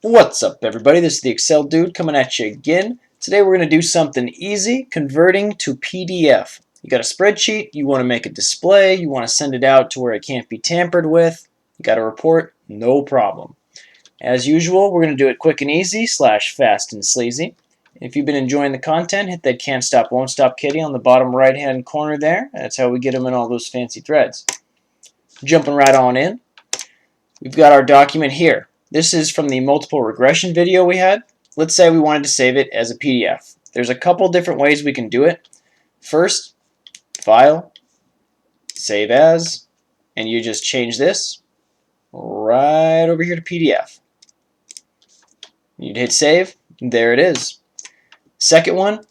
What's up, everybody? This is the Excel Dude coming at you again. Today we're going to do something easy, converting to PDF. You got a spreadsheet, you want to make a display, you want to send it out to where it can't be tampered with. You got a report, no problem. As usual, we're going to do it quick and easy / fast and sleazy. If you've been enjoying the content, hit that can't stop, won't stop kitty on the bottom right hand corner there. That's how we get them in all those fancy threads. Jumping right on in, we've got our document here. This is from the multiple regression video we had. Let's say we wanted to save it as a PDF. There's a couple different ways we can do it. First, File, Save As, and you just change this right over here to PDF. You'd hit Save, and there it is. Second one,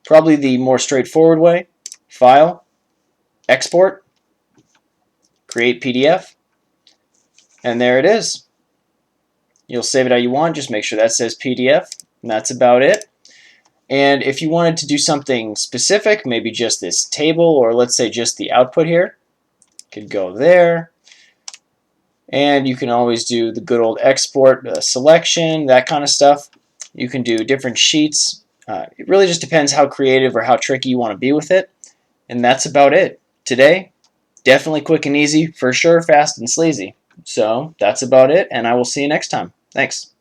probably the more straightforward way, File, Export, Create PDF, and there it is. You'll save it how you want, just make sure that says PDF, and that's about it. And if you wanted to do something specific, maybe just this table, or let's say just the output here, you could go there. And you can always do the good old export selection, that kind of stuff. You can do different sheets. It really just depends how creative or how tricky you want to be with it. And that's about it. Today, definitely quick and easy, for sure, fast and sleazy. So that's about it, and I will see you next time. Thanks.